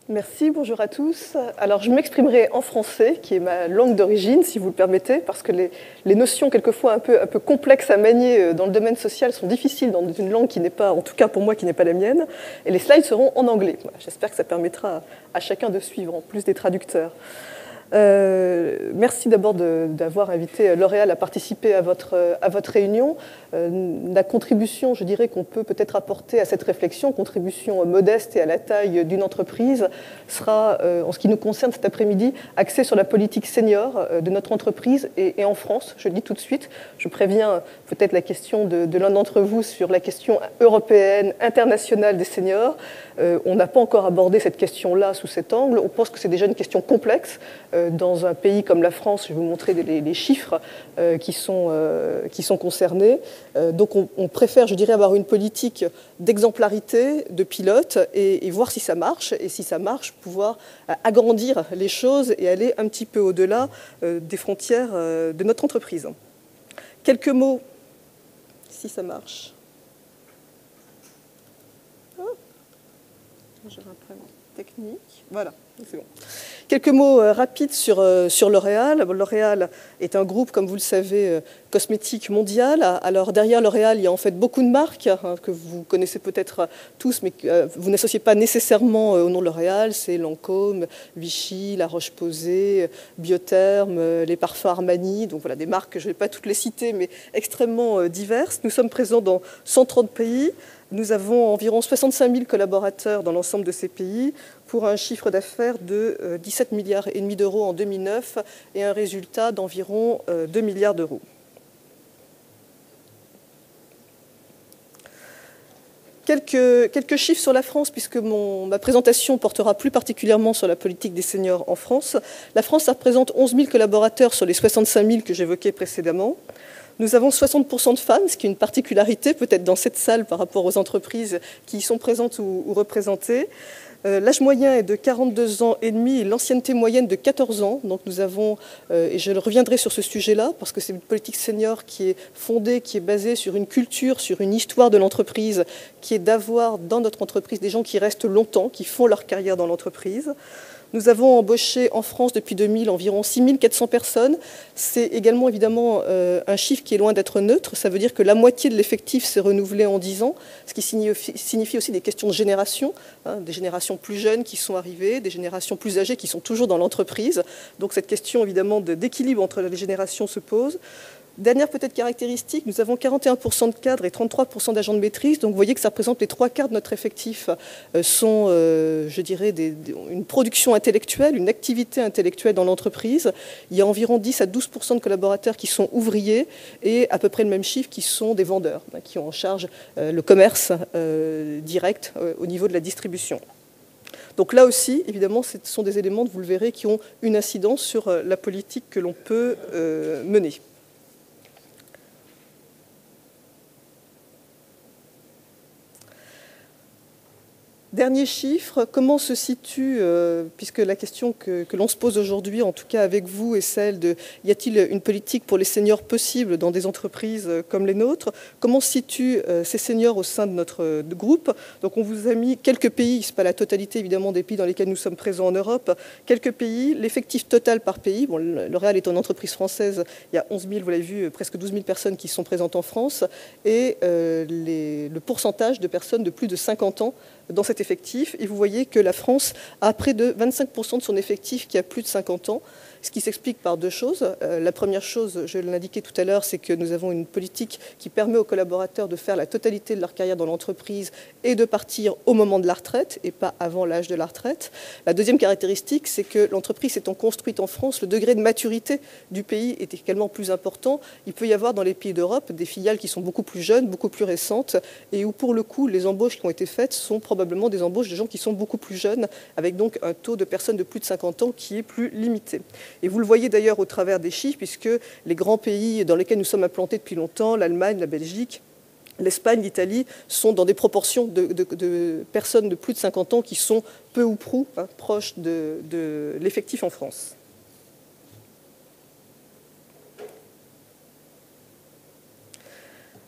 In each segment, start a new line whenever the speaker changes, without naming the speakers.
Merci, bonjour à tous. Alors je m'exprimerai en français, qui est ma langue d'origine, si vous le permettez, parce que les notions quelquefois un peu complexes à manier dans le domaine social sont difficiles dans une langue qui n'est pas, en tout cas pour moi, qui n'est pas la mienne. Et les slides seront en anglais. J'espère que ça permettra à chacun de suivre, en plus des traducteurs. Merci d'abord d'avoir invité L'Oréal à participer à votre réunion. La contribution, je dirais, qu'on peut peut-être apporter à cette réflexion, contribution modeste et à la taille d'une entreprise, sera, en ce qui nous concerne cet après-midi, axée sur la politique senior de notre entreprise et en France. Je le dis tout de suite, je préviens peut-être la question de l'un d'entre vous sur la question européenne, internationale des seniors. On n'a pas encore abordé cette question-là sous cet angle. On pense que c'est déjà une question complexe. Dans un pays comme la France, je vais vous montrer les chiffres qui sont concernés. Donc on préfère, je dirais, avoir une politique d'exemplarité, de pilote, et voir si ça marche. Et si ça marche, pouvoir agrandir les choses et aller un petit peu au-delà des frontières de notre entreprise. Quelques mots, si ça marche. J'ai un problème technique. Voilà, c'est bon. Quelques mots rapides sur L'Oréal. L'Oréal est un groupe, comme vous le savez, cosmétique mondial. Alors derrière L'Oréal, il y a en fait beaucoup de marques que vous connaissez peut-être tous, mais que vous n'associez pas nécessairement au nom de L'Oréal. C'est Lancôme, Vichy, La Roche-Posay, Biotherm, les parfums Armani. Donc voilà, des marques que je ne vais pas toutes les citer, mais extrêmement diverses. Nous sommes présents dans 130 pays. Nous avons environ 65 000 collaborateurs dans l'ensemble de ces pays pour un chiffre d'affaires de 17,5 milliards d'euros en 2009 et un résultat d'environ 2 milliards d'euros. Quelques chiffres sur la France, puisque ma présentation portera plus particulièrement sur la politique des seniors en France. La France, ça représente 11 000 collaborateurs sur les 65 000 que j'évoquais précédemment. Nous avons 60% de femmes, ce qui est une particularité peut-être dans cette salle par rapport aux entreprises qui y sont présentes ou représentées. L'âge moyen est de 42 ans et demi et l'ancienneté moyenne de 14 ans. Donc nous avons, et je reviendrai sur ce sujet-là, parce que c'est une politique senior qui est fondée, qui est basée sur une culture, sur une histoire de l'entreprise, qui est d'avoir dans notre entreprise des gens qui restent longtemps, qui font leur carrière dans l'entreprise. Nous avons embauché en France depuis 2000 environ 6 400 personnes. C'est également évidemment un chiffre qui est loin d'être neutre. Ça veut dire que la moitié de l'effectif s'est renouvelé en 10 ans, ce qui signifie aussi des questions de génération, des générations plus jeunes qui sont arrivées, des générations plus âgées qui sont toujours dans l'entreprise. Donc cette question évidemment d'équilibre entre les générations se pose. Dernière peut-être caractéristique, nous avons 41% de cadres et 33% d'agents de maîtrise. Donc vous voyez que ça représente les 3/4 de notre effectif sont, je dirais, une production intellectuelle, une activité intellectuelle dans l'entreprise. Il y a environ 10 à 12% de collaborateurs qui sont ouvriers et à peu près le même chiffre qui sont des vendeurs, qui ont en charge le commerce direct au niveau de la distribution. Donc là aussi, évidemment, ce sont des éléments, vous le verrez, qui ont une incidence sur la politique que l'on peut mener. Dernier chiffre, comment se situe, puisque la question que l'on se pose aujourd'hui, en tout cas avec vous, est celle de y a-t-il une politique pour les seniors possible dans des entreprises comme les nôtres? Comment se situent ces seniors au sein de notre groupe? Donc on vous a mis quelques pays, ce n'est pas la totalité évidemment des pays dans lesquels nous sommes présents en Europe, quelques pays, l'effectif total par pays. Bon, L'Oréal est une entreprise française, il y a 11 000, vous l'avez vu, presque 12 000 personnes qui sont présentes en France, et le pourcentage de personnes de plus de 50 ans dans cet effectif, et vous voyez que la France a près de 25% de son effectif qui a plus de 50 ans, ce qui s'explique par deux choses. La première chose, je l'indiquais tout à l'heure, c'est que nous avons une politique qui permet aux collaborateurs de faire la totalité de leur carrière dans l'entreprise et de partir au moment de la retraite et pas avant l'âge de la retraite. La deuxième caractéristique, c'est que l'entreprise étant construite en France, le degré de maturité du pays est également plus important. Il peut y avoir dans les pays d'Europe des filiales qui sont beaucoup plus jeunes, beaucoup plus récentes, et où pour le coup, les embauches qui ont été faites sont probablement des embauches de gens qui sont beaucoup plus jeunes, avec donc un taux de personnes de plus de 50 ans qui est plus limité. Et vous le voyez d'ailleurs au travers des chiffres, puisque les grands pays dans lesquels nous sommes implantés depuis longtemps, l'Allemagne, la Belgique, l'Espagne, l'Italie, sont dans des proportions de personnes de plus de 50 ans qui sont peu ou prou proches de l'effectif en France.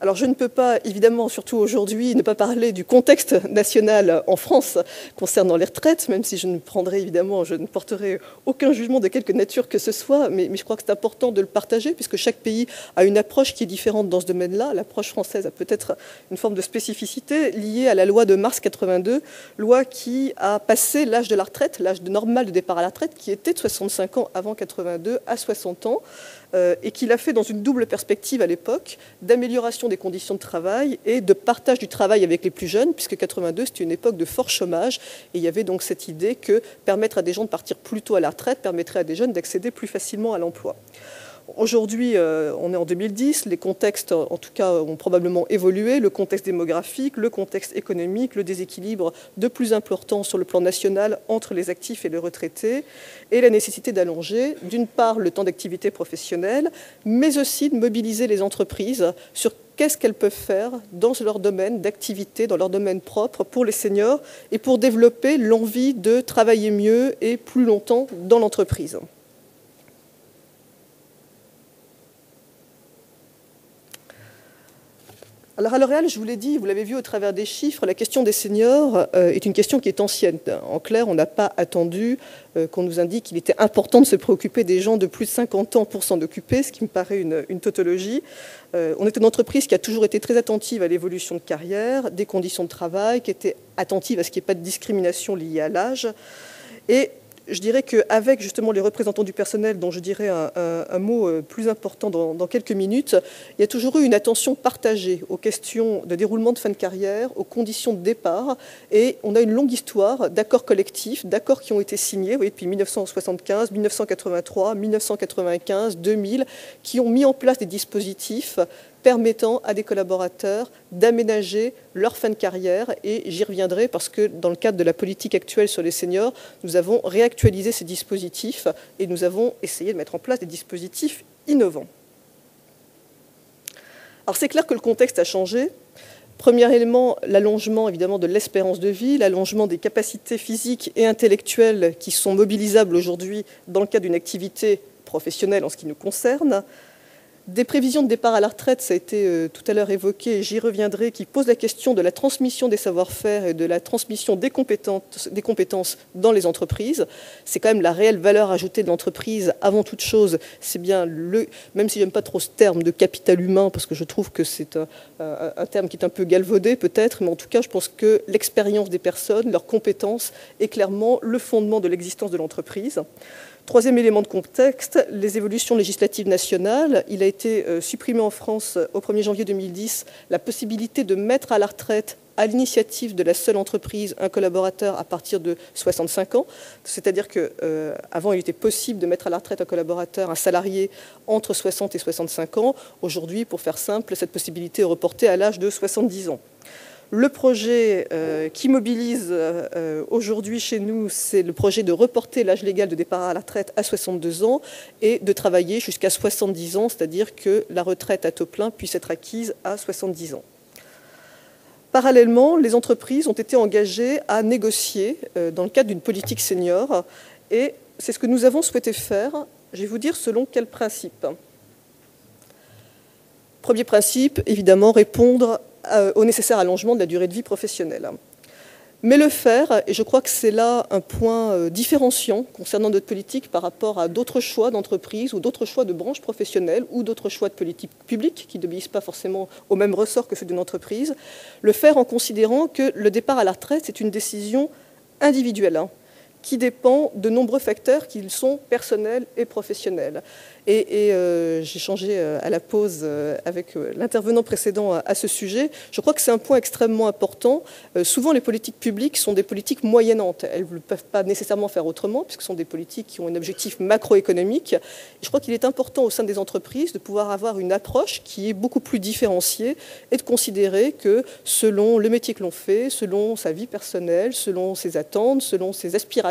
Alors je ne peux pas, évidemment, surtout aujourd'hui, ne pas parler du contexte national en France concernant les retraites, même si je ne prendrai évidemment, je ne porterai aucun jugement de quelque nature que ce soit, mais je crois que c'est important de le partager, puisque chaque pays a une approche qui est différente dans ce domaine-là. L'approche française a peut-être une forme de spécificité liée à la loi de mars 82, loi qui a passé l'âge de la retraite, l'âge normal de départ à la retraite, qui était de 65 ans avant 82 à 60 ans, et qui l'a fait dans une double perspective à l'époque, d'amélioration des conditions de travail et de partage du travail avec les plus jeunes, puisque 82, c'était une époque de fort chômage, et il y avait donc cette idée que permettre à des gens de partir plus tôt à la retraite permettrait à des jeunes d'accéder plus facilement à l'emploi. Aujourd'hui, on est en 2010, les contextes, en tout cas, ont probablement évolué, le contexte démographique, le contexte économique, le déséquilibre de plus important sur le plan national entre les actifs et les retraités, et la nécessité d'allonger, d'une part, le temps d'activité professionnelle, mais aussi de mobiliser les entreprises sur qu'est-ce qu'elles peuvent faire dans leur domaine d'activité, dans leur domaine propre pour les seniors, et pour développer l'envie de travailler mieux et plus longtemps dans l'entreprise. Alors à L'Oréal, je vous l'ai dit, vous l'avez vu au travers des chiffres, la question des seniors est une question qui est ancienne. En clair, on n'a pas attendu qu'on nous indique qu'il était important de se préoccuper des gens de plus de 50 ans pour s'en occuper, ce qui me paraît une tautologie. On est une entreprise qui a toujours été très attentive à l'évolution de carrière, des conditions de travail, qui était attentive à ce qu'il n'y ait pas de discrimination liée à l'âge. Et je dirais qu'avec justement les représentants du personnel, dont je dirais un mot plus important dans quelques minutes, il y a toujours eu une attention partagée aux questions de déroulement de fin de carrière, aux conditions de départ, et on a une longue histoire d'accords collectifs, d'accords qui ont été signés, vous voyez, depuis 1975, 1983, 1995, 2000, qui ont mis en place des dispositifs permettant à des collaborateurs d'aménager leur fin de carrière. Et j'y reviendrai parce que dans le cadre de la politique actuelle sur les seniors, nous avons réactualisé ces dispositifs et nous avons essayé de mettre en place des dispositifs innovants. Alors c'est clair que le contexte a changé. Premier élément, l'allongement évidemment de l'espérance de vie, l'allongement des capacités physiques et intellectuelles qui sont mobilisables aujourd'hui dans le cadre d'une activité professionnelle en ce qui nous concerne. Des prévisions de départ à la retraite, ça a été tout à l'heure évoqué, et j'y reviendrai, qui posent la question de la transmission des savoir-faire et de la transmission des compétences dans les entreprises. C'est quand même la réelle valeur ajoutée de l'entreprise. Avant toute chose, c'est bien même si j'aime pas trop ce terme de capital humain, parce que je trouve que c'est un terme qui est un peu galvaudé peut-être, mais en tout cas, je pense que l'expérience des personnes, leurs compétences, est clairement le fondement de l'existence de l'entreprise. Troisième élément de contexte, les évolutions législatives nationales. Il a été supprimé en France au 1er janvier 2010 la possibilité de mettre à la retraite à l'initiative de la seule entreprise un collaborateur à partir de 65 ans. C'est-à-dire qu'avant, il était possible de mettre à la retraite un collaborateur, un salarié, entre 60 et 65 ans. Aujourd'hui, pour faire simple, cette possibilité est reportée à l'âge de 70 ans. Le projet qui mobilise aujourd'hui chez nous, c'est le projet de reporter l'âge légal de départ à la retraite à 62 ans et de travailler jusqu'à 70 ans, c'est-à-dire que la retraite à taux plein puisse être acquise à 70 ans. Parallèlement, les entreprises ont été engagées à négocier dans le cadre d'une politique senior, et c'est ce que nous avons souhaité faire. Je vais vous dire selon quel principe. Premier principe, évidemment, répondre au nécessaire allongement de la durée de vie professionnelle. Mais le faire, et je crois que c'est là un point différenciant concernant notre politique par rapport à d'autres choix d'entreprise ou d'autres choix de branches professionnelles ou d'autres choix de politique publique qui n'obéissent pas forcément au même ressort que ceux d'une entreprise, le faire en considérant que le départ à la retraite, c'est une décision individuelle, qui dépend de nombreux facteurs qui sont personnels et professionnels. Et j'ai échangé à la pause avec l'intervenant précédent à ce sujet. Je crois que c'est un point extrêmement important. Souvent, les politiques publiques sont des politiques moyennantes. Elles ne peuvent pas nécessairement faire autrement, puisque ce sont des politiques qui ont un objectif macroéconomique. Et je crois qu'il est important au sein des entreprises de pouvoir avoir une approche qui est beaucoup plus différenciée et de considérer que selon le métier que l'on fait, selon sa vie personnelle, selon ses attentes, selon ses aspirations,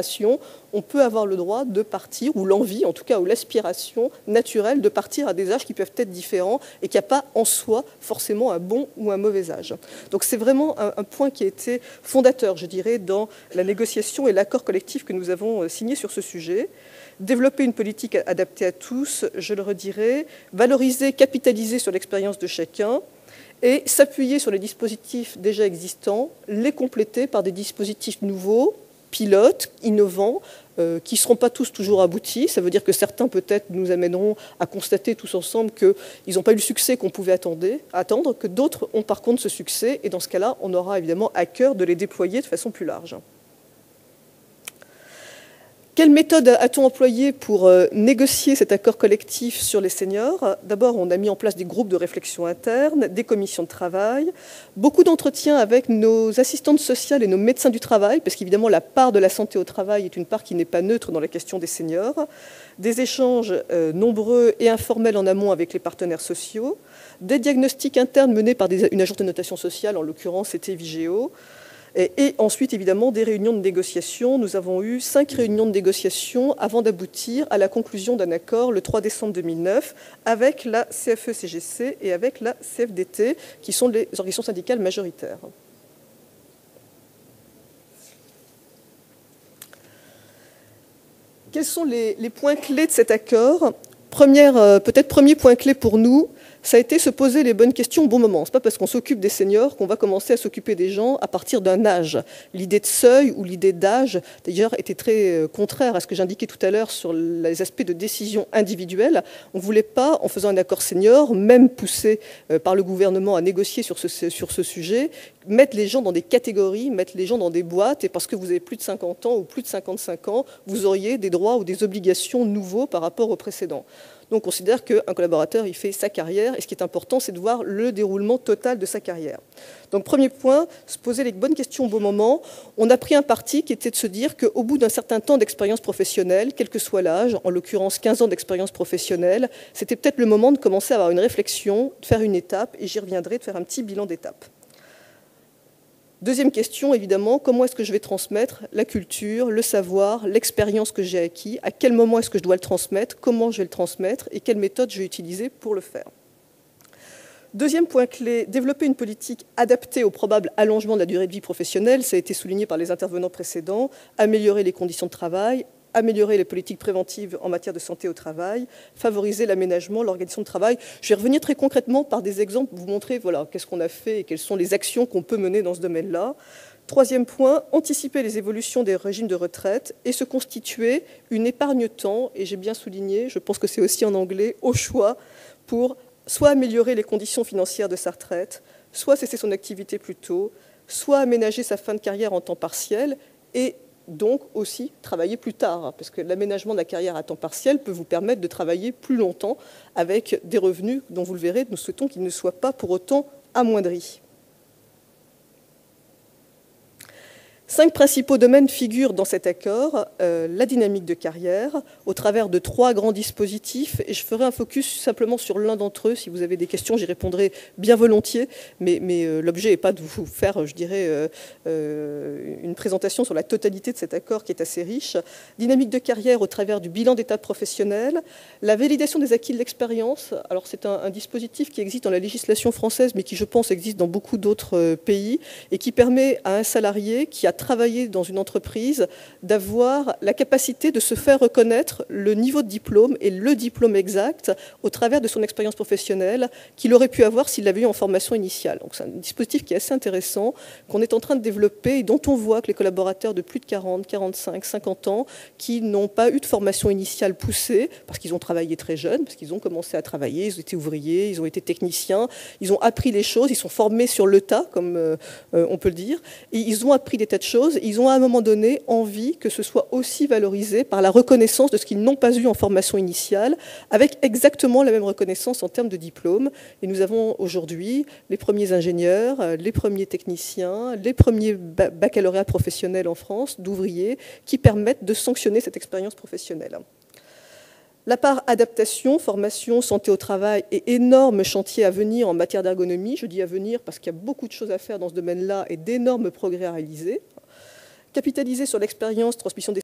on peut avoir le droit de partir, ou l'envie en tout cas, ou l'aspiration naturelle de partir à des âges qui peuvent être différents et qu'il n'y a pas en soi forcément un bon ou un mauvais âge. Donc c'est vraiment un point qui a été fondateur, je dirais, dans la négociation et l'accord collectif que nous avons signé sur ce sujet. Développer une politique adaptée à tous, je le redirai, valoriser, capitaliser sur l'expérience de chacun, et s'appuyer sur les dispositifs déjà existants, les compléter par des dispositifs nouveaux, pilotes, innovants, qui ne seront pas tous toujours aboutis. Ça veut dire que certains, peut-être, nous amèneront à constater tous ensemble qu'ils n'ont pas eu le succès qu'on pouvait attendre, que d'autres ont par contre ce succès, et dans ce cas-là, on aura évidemment à cœur de les déployer de façon plus large. Quelle méthode a-t-on employée pour négocier cet accord collectif sur les seniors? D'abord, on a mis en place des groupes de réflexion interne, des commissions de travail, beaucoup d'entretiens avec nos assistantes sociales et nos médecins du travail, parce qu'évidemment, la part de la santé au travail est une part qui n'est pas neutre dans la question des seniors, des échanges nombreux et informels en amont avec les partenaires sociaux, des diagnostics internes menés par une agence de notation sociale, en l'occurrence, c'était Vigéo, et ensuite, évidemment, des réunions de négociation. Nous avons eu 5 réunions de négociation avant d'aboutir à la conclusion d'un accord le 3 décembre 2009 avec la CFE-CGC et avec la CFDT, qui sont les organisations syndicales majoritaires. Quels sont les points clés de cet accord? Peut-être premier point clé pour nous, ça a été se poser les bonnes questions au bon moment. Ce n'est pas parce qu'on s'occupe des seniors qu'on va commencer à s'occuper des gens à partir d'un âge. L'idée de seuil ou l'idée d'âge, d'ailleurs, était très contraire à ce que j'indiquais tout à l'heure sur les aspects de décision individuelle. On ne voulait pas, en faisant un accord senior, même poussé par le gouvernement à négocier sur ce sujet, mettre les gens dans des catégories, mettre les gens dans des boîtes, et parce que vous avez plus de 50 ans ou plus de 55 ans, vous auriez des droits ou des obligations nouveaux par rapport aux précédents. Donc on considère qu'un collaborateur, il fait sa carrière, et ce qui est important, c'est de voir le déroulement total de sa carrière. Donc premier point, se poser les bonnes questions au bon moment. On a pris un parti qui était de se dire qu'au bout d'un certain temps d'expérience professionnelle, quel que soit l'âge, en l'occurrence 15 ans d'expérience professionnelle, c'était peut-être le moment de commencer à avoir une réflexion, de faire une étape, et j'y reviendrai, de faire un petit bilan d'étape. Deuxième question, évidemment, comment est-ce que je vais transmettre la culture, le savoir, l'expérience que j'ai acquis? À quel moment est-ce que je dois le transmettre? Comment je vais le transmettre? Et quelle méthode je vais utiliser pour le faire? Deuxième point clé, développer une politique adaptée au probable allongement de la durée de vie professionnelle. Ça a été souligné par les intervenants précédents. Améliorer les conditions de travail, améliorer les politiques préventives en matière de santé au travail, favoriser l'aménagement, l'organisation de travail. Je vais revenir très concrètement par des exemples, vous montrer voilà, qu'est-ce qu'on a fait et quelles sont les actions qu'on peut mener dans ce domaine-là. Troisième point, anticiper les évolutions des régimes de retraite et se constituer une épargne-temps, et j'ai bien souligné, je pense que c'est aussi en anglais, au choix, pour soit améliorer les conditions financières de sa retraite, soit cesser son activité plus tôt, soit aménager sa fin de carrière en temps partiel, et donc aussi travailler plus tard, parce que l'aménagement de la carrière à temps partiel peut vous permettre de travailler plus longtemps avec des revenus dont, vous le verrez, nous souhaitons qu'ils ne soient pas pour autant amoindris. 5 principaux domaines figurent dans cet accord. La dynamique de carrière, au travers de 3 grands dispositifs, et je ferai un focus simplement sur l'un d'entre eux. Si vous avez des questions, j'y répondrai bien volontiers, mais l'objet n'est pas de vous faire, je dirais, une présentation sur la totalité de cet accord qui est assez riche. Dynamique de carrière au travers du bilan d'étape professionnel, la validation des acquis de l'expérience. Alors c'est un dispositif qui existe dans la législation française, mais qui, je pense, existe dans beaucoup d'autres pays, et qui permet à un salarié qui a travailler dans une entreprise, d'avoir la capacité de se faire reconnaître le niveau de diplôme et le diplôme exact au travers de son expérience professionnelle qu'il aurait pu avoir s'il l'avait eu en formation initiale. Donc c'est un dispositif qui est assez intéressant, qu'on est en train de développer et dont on voit que les collaborateurs de plus de 40, 45, 50 ans qui n'ont pas eu de formation initiale poussée, parce qu'ils ont travaillé très jeunes, parce qu'ils ont commencé à travailler, ils ont été ouvriers, ils ont été techniciens, ils ont appris les choses, ils sont formés sur le tas, comme on peut le dire, et ils ont appris des tas de choses, ils ont à un moment donné envie que ce soit aussi valorisé par la reconnaissance de ce qu'ils n'ont pas eu en formation initiale, avec exactement la même reconnaissance en termes de diplôme. Et nous avons aujourd'hui les premiers ingénieurs, les premiers techniciens, les premiers baccalauréats professionnels en France, d'ouvriers, qui permettent de sanctionner cette expérience professionnelle. La part adaptation, formation, santé au travail et énorme chantier à venir en matière d'ergonomie. Je dis à venir parce qu'il y a beaucoup de choses à faire dans ce domaine-là et d'énormes progrès à réaliser. Capitaliser sur l'expérience, transmission des